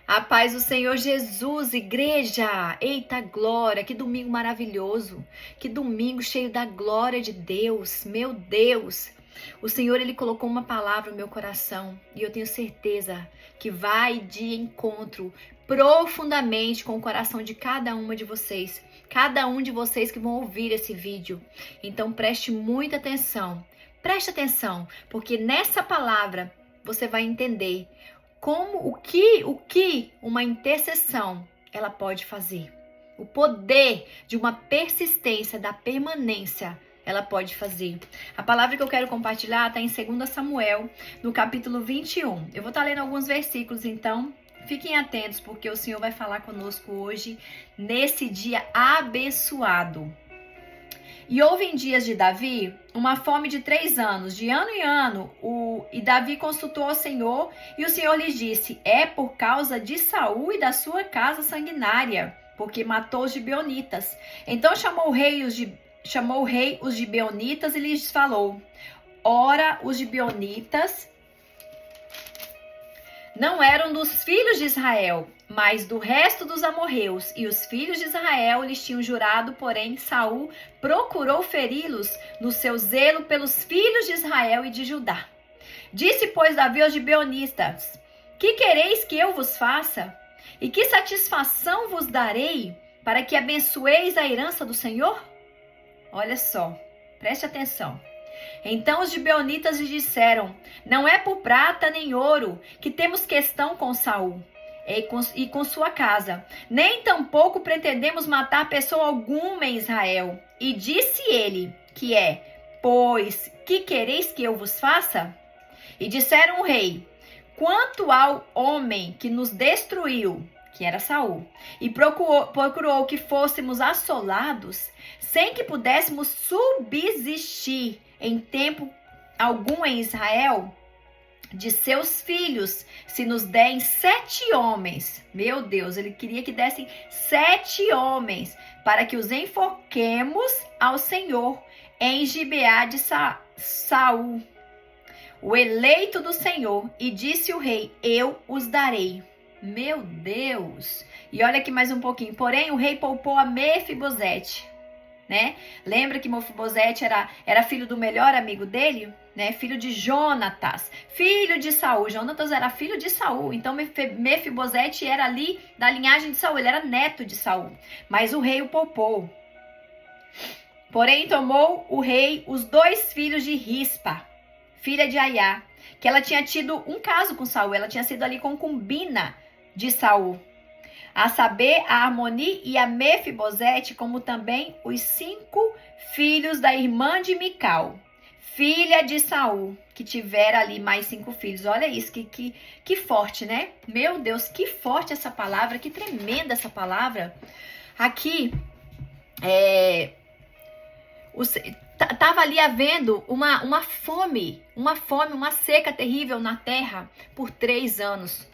A paz do Senhor Jesus, igreja! Eita glória, que domingo maravilhoso! Que domingo cheio da glória de Deus, meu Deus! O Senhor, Ele colocou uma palavra no meu coração e eu tenho certeza que vai de encontro profundamente com o coração de cada uma de vocês. Cada um de vocês que vão ouvir esse vídeo. Então preste muita atenção. Preste atenção, porque nessa palavra você vai entender o que uma intercessão ela pode fazer. O poder de uma persistência, da permanência, ela pode fazer. A palavra que eu quero compartilhar está em 2 Samuel, no capítulo 21. Eu vou estar lendo alguns versículos, então fiquem atentos, porque o Senhor vai falar conosco hoje, nesse dia abençoado. E houve em dias de Davi uma fome de 3 anos, de ano em ano, e Davi consultou ao Senhor, e o Senhor lhe disse: é por causa de Saul e da sua casa sanguinária, porque matou os gibeonitas. Então chamou o rei os gibeonitas e lhes falou: ora, os gibeonitas não eram dos filhos de Israel, mas do resto dos amorreus, e os filhos de Israel lhes tinham jurado, porém Saul procurou feri-los no seu zelo pelos filhos de Israel e de Judá. Disse, pois, Davi aos gibeonitas: que quereis que eu vos faça? E que satisfação vos darei para que abençoeis a herança do Senhor? Olha só, preste atenção. Então os gibeonitas lhe disseram: não é por prata nem ouro que temos questão com Saul e com sua casa, nem tampouco pretendemos matar pessoa alguma em Israel. E disse ele, que é: pois, que quereis que eu vos faça? E disseram o rei: quanto ao homem que nos destruiu, que era Saul, e procurou que fôssemos assolados, sem que pudéssemos subsistir em tempo algum em Israel, de seus filhos, se nos derem 7 homens. Meu Deus, ele queria que dessem 7 homens, para que os enfoquemos ao Senhor em Gibeá de Saul, o eleito do Senhor. E disse o rei: eu os darei. Meu Deus! E olha aqui mais um pouquinho. Porém, o rei poupou a Mefibosete, né? Lembra que Mefibosete era filho do melhor amigo dele, né? Filho de Jonatas, filho de Saul. Jonatas era filho de Saul, então Mefibosete era ali da linhagem de Saul, ele era neto de Saul. Mas o rei o poupou. Porém, tomou o rei os 2 filhos de Rispa, filha de Aiá, que ela tinha tido um caso com Saul, ela tinha sido ali concubina de Saul, a saber, a Armoni e a Mefibosete, como também os 5 filhos da irmã de Mical, filha de Saul, que tivera ali mais 5 filhos. Olha isso, que forte, né? Meu Deus, que forte essa palavra, que tremenda essa palavra. Aqui, estava ali havendo uma fome, uma seca terrível na terra por 3 anos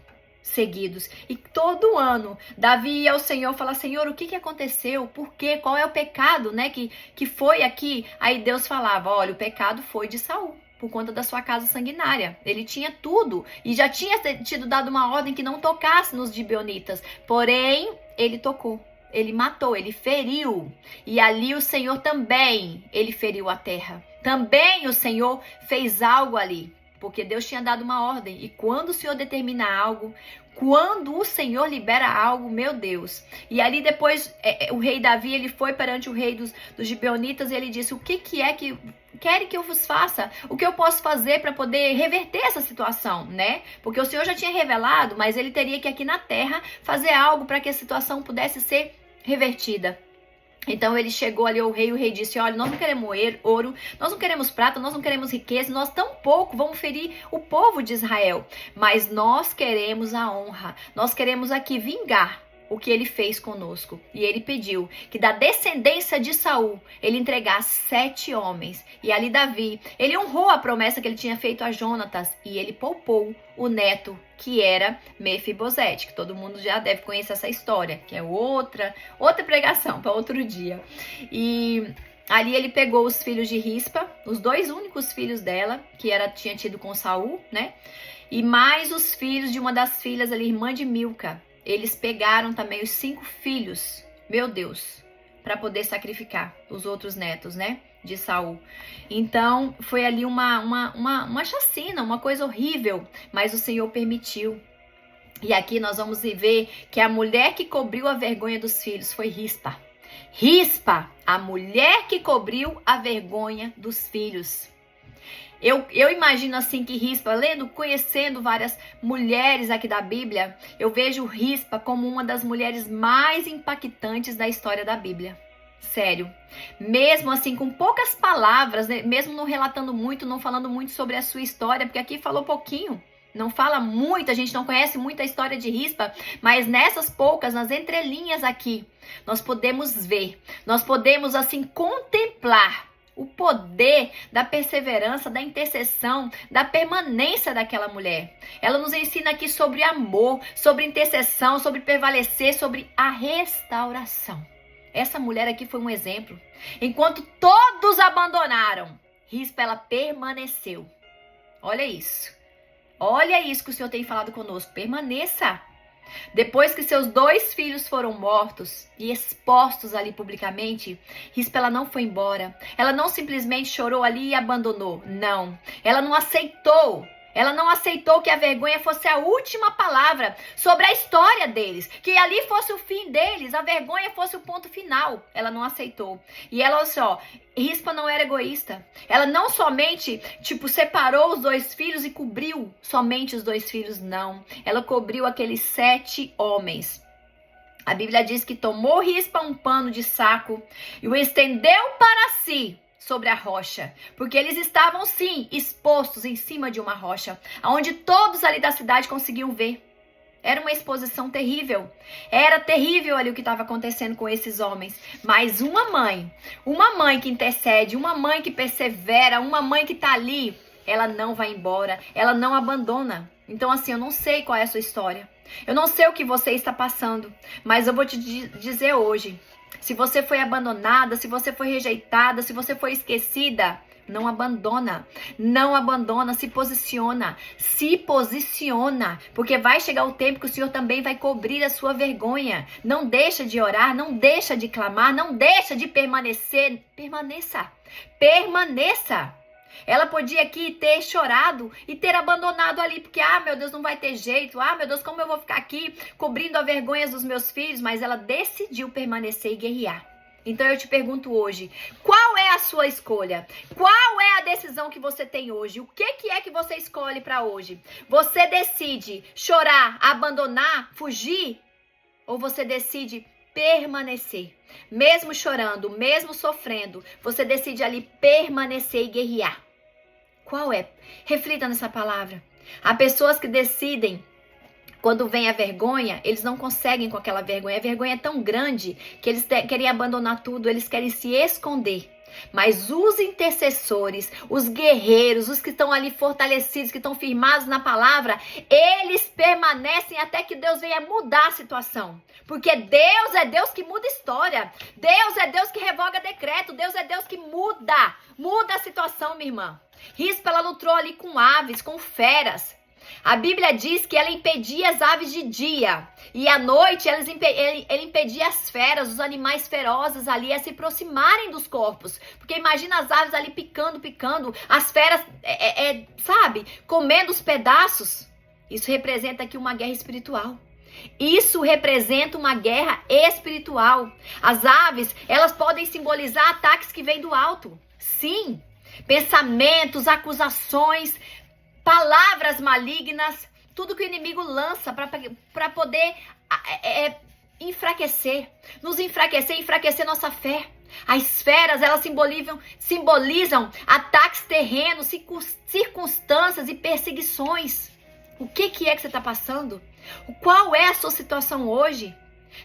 seguidos. E todo ano, Davi ia ao Senhor falar: Senhor, o que aconteceu? Por quê? Qual é o pecado, né? Que foi aqui? Aí Deus falava: olha, o pecado foi de Saul, por conta da sua casa sanguinária. Ele tinha tudo e já tinha tido dado uma ordem que não tocasse nos gibeonitas. Porém, ele tocou. Ele matou, ele feriu. E ali o Senhor também, ele feriu a terra. Também o Senhor fez algo ali, porque Deus tinha dado uma ordem. E quando o Senhor determina algo, quando o Senhor libera algo, meu Deus. E ali depois, o rei Davi, ele foi perante o rei dos gibeonitas e ele disse: o que é que querem que eu vos faça? O que eu posso fazer para poder reverter essa situação, né? Porque o Senhor já tinha revelado, mas ele teria que aqui na terra fazer algo para que a situação pudesse ser revertida. Então ele chegou ali ao rei, o rei disse: olha, nós não queremos ouro, nós não queremos prata, nós não queremos riqueza, nós tampouco vamos ferir o povo de Israel, mas nós queremos a honra, nós queremos aqui vingar o que ele fez conosco. E ele pediu que da descendência de Saul ele entregasse 7 homens. E ali Davi, ele honrou a promessa que ele tinha feito a Jonatas e ele poupou o neto, que era Mefibosete, que todo mundo já deve conhecer essa história, que é outra pregação para outro dia. E ali ele pegou os filhos de Rispa, os 2 únicos filhos dela, que tinha tido com Saul, né? E mais os filhos de uma das filhas ali, irmã de Milca. Eles pegaram também os 5 filhos, meu Deus, para poder sacrificar os outros netos, né, de Saul. Então, foi ali uma chacina, uma coisa horrível, mas o Senhor permitiu. E aqui nós vamos ver que a mulher que cobriu a vergonha dos filhos foi Rispa. Rispa, a mulher que cobriu a vergonha dos filhos. Eu imagino assim que Rispa, conhecendo várias mulheres aqui da Bíblia, eu vejo Rispa como uma das mulheres mais impactantes da história da Bíblia. Sério. Mesmo assim, com poucas palavras, né? Mesmo não relatando muito, não falando muito sobre a sua história, porque aqui falou pouquinho. Não fala muito, a gente não conhece muito a história de Rispa, mas nessas poucas, nas entrelinhas aqui, nós podemos ver, nós podemos assim contemplar o poder da perseverança, da intercessão, da permanência daquela mulher. Ela nos ensina aqui sobre amor, sobre intercessão, sobre prevalecer, sobre a restauração. Essa mulher aqui foi um exemplo. Enquanto todos abandonaram, Rispa, ela permaneceu. Olha isso. Olha isso que o Senhor tem falado conosco. Permaneça. Depois que seus 2 filhos foram mortos e expostos ali publicamente, Rispa, ela não foi embora. Ela não simplesmente chorou ali e abandonou. Não. Ela não aceitou. Ela não aceitou que a vergonha fosse a última palavra sobre a história deles. Que ali fosse o fim deles, a vergonha fosse o ponto final. Ela não aceitou. E ela, olha só, Rispa não era egoísta. Ela não somente, separou os 2 filhos e cobriu somente os 2 filhos, não. Ela cobriu aqueles 7 homens. A Bíblia diz que tomou Rispa um pano de saco e o estendeu para si sobre a rocha, porque eles estavam sim expostos em cima de uma rocha, onde todos ali da cidade conseguiam ver. Era uma exposição terrível. Era terrível ali o que estava acontecendo com esses homens. Mas uma mãe que intercede, uma mãe que persevera, uma mãe que está ali, ela não vai embora, ela não abandona. Então assim, eu não sei qual é a sua história, eu não sei o que você está passando, mas eu vou te dizer hoje, se você foi abandonada, se você foi rejeitada, se você foi esquecida, não abandona, se posiciona, porque vai chegar o tempo que o Senhor também vai cobrir a sua vergonha. Não deixa de orar, não deixa de clamar, não deixa de permanecer, permaneça. Ela podia aqui ter chorado e ter abandonado ali, porque, meu Deus, não vai ter jeito. Meu Deus, como eu vou ficar aqui cobrindo a vergonha dos meus filhos? Mas ela decidiu permanecer e guerrear. Então eu te pergunto hoje, qual é a sua escolha? Qual é a decisão que você tem hoje? O que é que você escolhe para hoje? Você decide chorar, abandonar, fugir? Ou você decide permanecer? Mesmo chorando, mesmo sofrendo, você decide ali permanecer e guerrear. Qual é? Reflita nessa palavra. Há pessoas que decidem, quando vem a vergonha, eles não conseguem com aquela vergonha. A vergonha é tão grande que eles querem abandonar tudo, eles querem se esconder. Mas os intercessores, os guerreiros, os que estão ali fortalecidos, que estão firmados na palavra, eles permanecem até que Deus venha mudar a situação. Porque Deus é Deus que muda história. Deus é Deus que revoga decreto. Deus é Deus que muda a situação, minha irmã. Rispa, ela lutou ali com aves, com feras. A Bíblia diz que ela impedia as aves de dia e à noite ele impedia as feras, os animais ferozes ali a se aproximarem dos corpos. Porque imagina as aves ali picando, as feras, comendo os pedaços. Isso representa aqui uma guerra espiritual. Isso representa uma guerra espiritual. As aves, elas podem simbolizar ataques que vêm do alto. Sim, pensamentos, acusações, palavras malignas, tudo que o inimigo lança para poder enfraquecer, nos enfraquecer nossa fé. As feras, elas simbolizam ataques terrenos, circunstâncias e perseguições. O que é que você está passando? Qual é a sua situação hoje?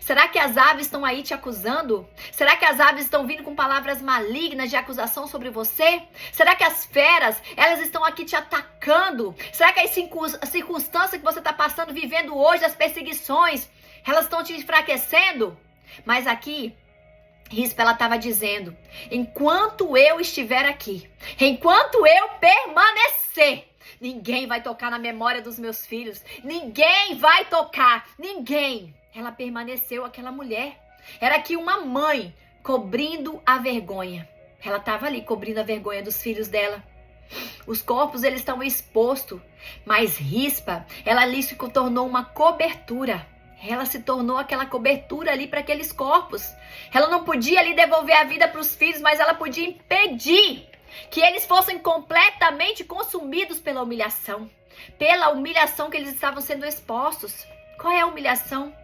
Será que as aves estão aí te acusando? Será que as aves estão vindo com palavras malignas de acusação sobre você? Será que as feras, elas estão aqui te atacando? Será que as circunstâncias que você está passando, vivendo hoje, as perseguições, elas estão te enfraquecendo? Mas aqui, Rispa, ela estava dizendo, enquanto eu estiver aqui, enquanto eu permanecer, Ninguém vai tocar na memória dos meus filhos. Ninguém vai tocar. Ninguém. Ela permaneceu aquela mulher. Era que uma mãe cobrindo a vergonha. Ela estava ali cobrindo a vergonha dos filhos dela. Os corpos, eles estão expostos. Mas Rispa, ela ali se tornou uma cobertura. Ela se tornou aquela cobertura ali para aqueles corpos. Ela não podia ali devolver a vida para os filhos, mas ela podia impedir que eles fossem completamente consumidos pela humilhação. Pela humilhação que eles estavam sendo expostos. Qual é a humilhação?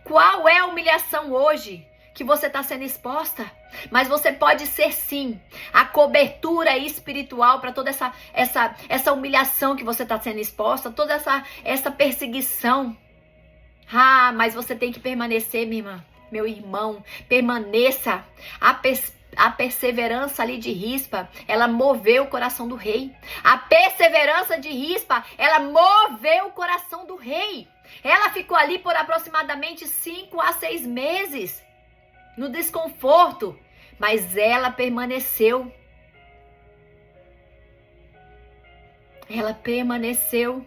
Qual é a humilhação hoje que você está sendo exposta? Mas você pode ser sim a cobertura espiritual para toda essa humilhação que você está sendo exposta, toda essa perseguição. Ah, mas você tem que permanecer, minha irmã, meu irmão, permaneça. A perseverança ali de Rispa, ela moveu o coração do rei. A perseverança de Rispa, ela moveu o coração do rei. Ela ficou ali por aproximadamente 5 a 6 meses, no desconforto, mas ela permaneceu. Ela permaneceu.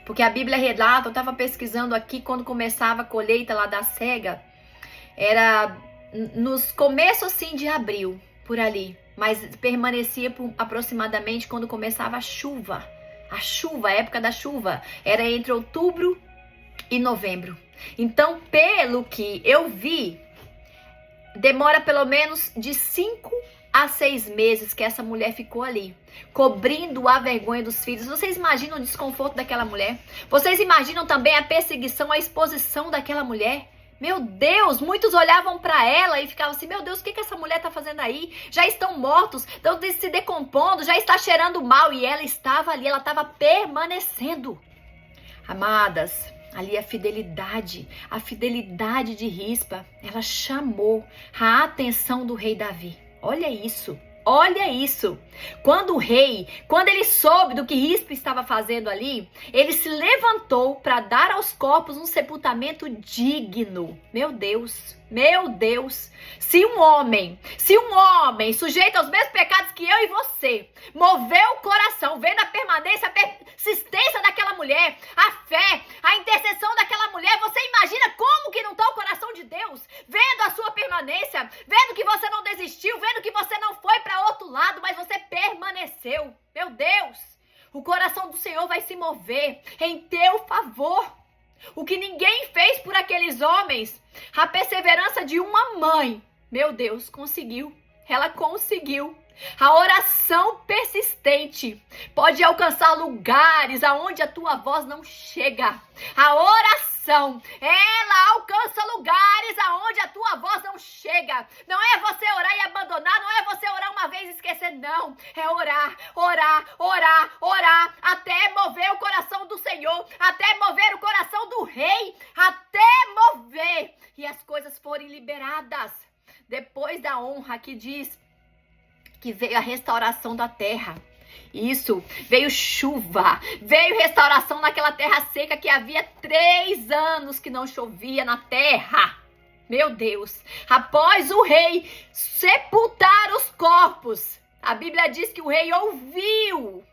Porque a Bíblia relata, eu estava pesquisando aqui, quando começava a colheita lá da cega, era nos começos assim de abril, por ali. Mas permanecia por aproximadamente quando começava a chuva. A época da chuva, era entre outubro e novembro. Então, pelo que eu vi, demora pelo menos de 5 a 6 meses que essa mulher ficou ali, cobrindo a vergonha dos filhos. Vocês imaginam o desconforto daquela mulher? Vocês imaginam também a perseguição, a exposição daquela mulher? Meu Deus, muitos olhavam para ela e ficavam assim, meu Deus, o que essa mulher está fazendo aí? Já estão mortos, estão se decompondo, já está cheirando mal. E ela estava ali, ela estava permanecendo. Amadas, ali a fidelidade de Rispa, ela chamou a atenção do rei Davi. Olha isso. Olha isso. Quando o rei, quando ele soube do que Rispa estava fazendo ali, ele se levantou para dar aos corpos um sepultamento digno. Meu Deus, meu Deus. Se um homem sujeito aos mesmos pecados que eu e você, moveu o coração, vendo a permanência, a persistência daquela mulher, a fé, a intercessão daquela mulher, você imagina como que não está o coração de Deus? Vendo a sua permanência, vendo que você não desistiu, vendo que você não foi para outro lado, mas você permaneceu. Meu Deus, o coração do Senhor vai se mover em teu favor. O que ninguém fez por aqueles homens, a perseverança de uma mãe, meu Deus, conseguiu. Ela conseguiu. A oração persistente pode alcançar lugares aonde a tua voz não chega. A oração, ela alcança lugares aonde a tua voz não chega. Não é você orar e abandonar, não é você orar uma vez e esquecer, não. É orar, orar, orar, orar, até mover o coração do Senhor, até mover o coração do rei, até mover e as coisas forem liberadas. Depois da honra que diz que veio a restauração da terra. Isso, veio chuva, veio restauração naquela terra seca que havia 3 anos que não chovia na terra. Meu Deus, após o rei sepultar os corpos, a Bíblia diz que o rei ouviu,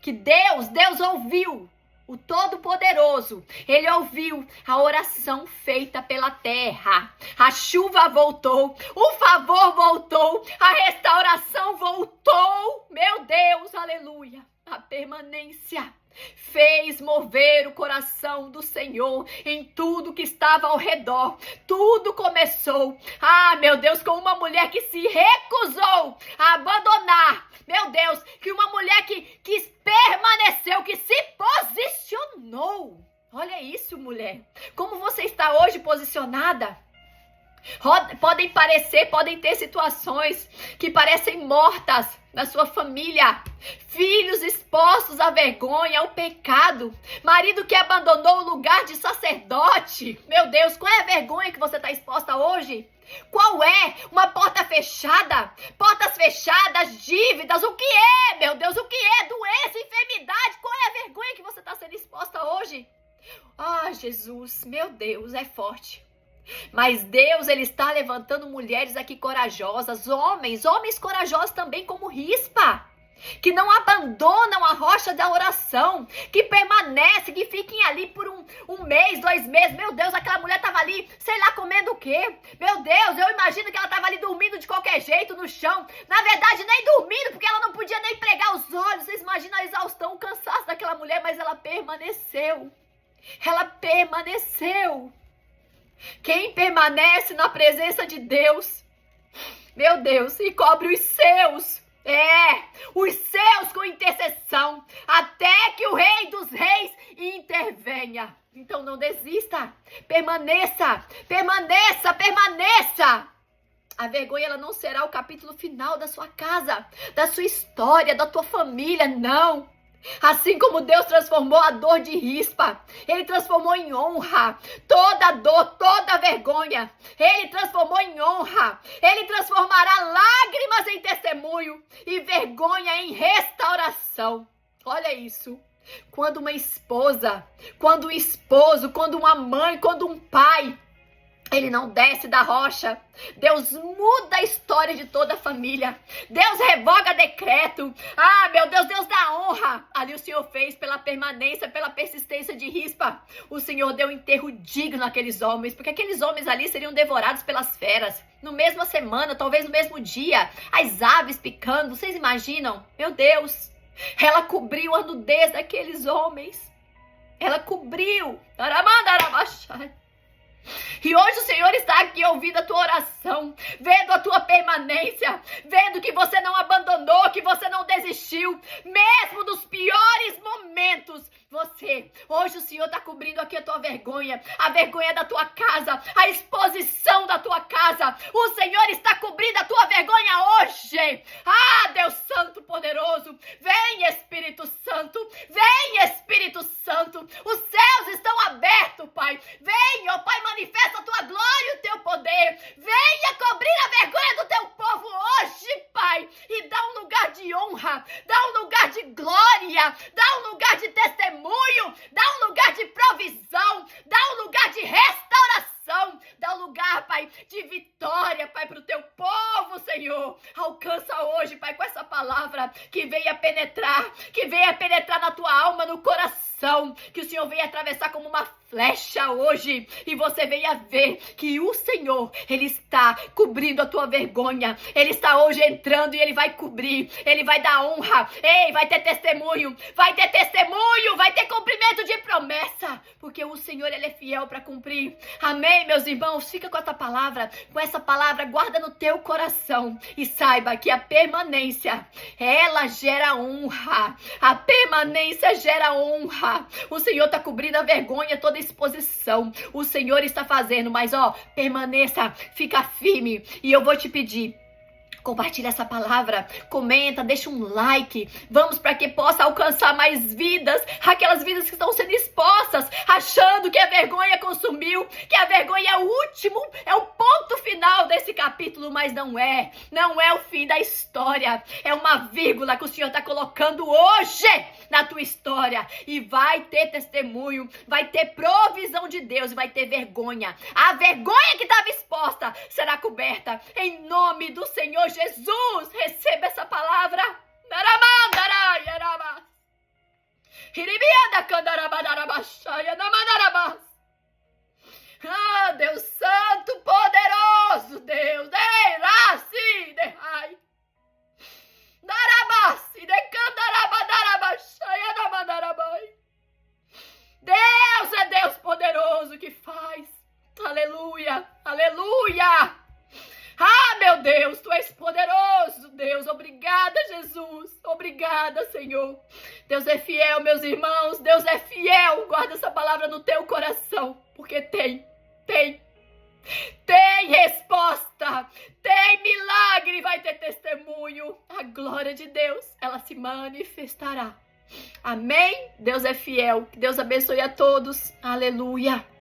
que Deus ouviu. O Todo-Poderoso, ele ouviu a oração feita pela terra. A chuva voltou, o favor voltou, a restauração voltou. Meu Deus, aleluia. A permanência fez mover o coração do Senhor em tudo que estava ao redor. Tudo começou, meu Deus, com uma mulher que se recusou a abandonar. Meu Deus, que uma mulher que permaneceu, que se posicionou. Olha isso, mulher. Como você está hoje posicionada? Podem ter situações que parecem mortas na sua família, filhos expostos à vergonha, ao pecado, marido que abandonou o lugar de sacerdote. Meu Deus, qual é a vergonha que você está exposta hoje? Qual é? Uma porta fechada? Portas fechadas, dívidas, o que é? Meu Deus, o que é? Doença, enfermidade, qual é a vergonha que você está sendo exposta hoje? Jesus, meu Deus, é forte. Mas Deus, ele está levantando mulheres aqui corajosas, homens corajosos também como Rispa. que não abandonam a rocha da oração, que permanecem, que fiquem ali por um mês, 2 meses. Meu Deus, aquela mulher estava ali, sei lá, comendo o quê? Meu Deus, eu imagino que ela estava ali dormindo de qualquer jeito no chão. Na verdade, nem dormindo, porque ela não podia nem pregar os olhos. Vocês imaginam a exaustão, o cansaço daquela mulher, mas ela permaneceu. Ela permaneceu. Quem permanece na presença de Deus, meu Deus, e cobre os seus. Os seus com intercessão, até que o Rei dos Reis intervenha. Então não desista, permaneça, permaneça, permaneça. A vergonha, ela não será o capítulo final da sua casa, da sua história, da tua família, não. Assim como Deus transformou a dor de Rispa, Ele transformou em honra toda dor, toda vergonha. Ele transformou em honra. Ele transformará lágrimas em testemunho e vergonha em restauração. Olha isso. Quando uma esposa, quando um esposo, quando uma mãe, quando um pai, ele não desce da rocha, Deus muda a história de toda a família. Deus revoga decreto. Meu Deus, Deus dá honra. Ali o Senhor fez pela permanência, pela persistência de Rispa. O Senhor deu um enterro digno àqueles homens, porque aqueles homens ali seriam devorados pelas feras. No mesma semana, talvez no mesmo dia, as aves picando. Vocês imaginam? Meu Deus, ela cobriu a nudez daqueles homens. Ela cobriu. E hoje o Senhor está aqui ouvindo a tua oração, vendo a tua permanência, vendo que você não abandonou, que você não desistiu, mesmo nos piores momentos. Hoje o Senhor está cobrindo aqui a tua vergonha, a vergonha da tua casa, a exposição da tua casa. O Senhor está cobrindo a tua vergonha hoje. Deus Santo poderoso, vem Espírito Santo, vem Espírito Santo. Os céus estão abertos, Pai. Vem, ó Pai, manifesta a tua glória e o teu poder. Venha cobrir a vergonha do teu povo hoje, Pai. E dá um lugar de honra, dá um lugar de glória, dá um lugar de testemunho, dá um lugar de provisão, dá um lugar de restauração, dá um lugar, Pai, de vitória, Pai, para o teu povo, Senhor. Alcança hoje, Pai, com essa palavra que venha penetrar na tua alma, no coração, que o Senhor venha atravessar como uma flecha hoje, e você venha ver que o Senhor, Ele está cobrindo a tua vergonha. Ele está hoje entrando e Ele vai cobrir, Ele vai dar honra. Vai ter testemunho, vai ter cumprimento de promessa, porque o Senhor, Ele é fiel para cumprir. Amém, meus irmãos? Fica com essa palavra, guarda no teu coração e saiba que a permanência, ela gera honra. A permanência gera honra. O Senhor está cobrindo a vergonha, toda exposição. O Senhor está fazendo, mas permaneça, fica firme. E eu vou te pedir, compartilha essa palavra, comenta, deixa um like. Vamos para que possa alcançar mais vidas, aquelas vidas que estão sendo expostas, achando que a vergonha consumiu, que a vergonha é o último, é o ponto final desse capítulo, mas não é o fim da história, é uma vírgula que o Senhor está colocando hoje na tua história, e vai ter testemunho, vai ter provisão de Deus, e vai ter vergonha. A vergonha que estava exposta será coberta em nome do Senhor Jesus. Receba essa palavra. Deus Santo, poderoso Deus. Deus é Deus poderoso que faz. Aleluia, aleluia. Meu Deus, Tu és poderoso, Deus. Obrigada, Jesus. Obrigada, Senhor. Deus é fiel, meus irmãos. Deus é fiel. Guarda essa palavra no teu coração, porque tem resposta, tem milagre, vai ter testemunho. A glória de Deus, ela se manifestará. Amém? Deus é fiel. Que Deus abençoe a todos. Aleluia.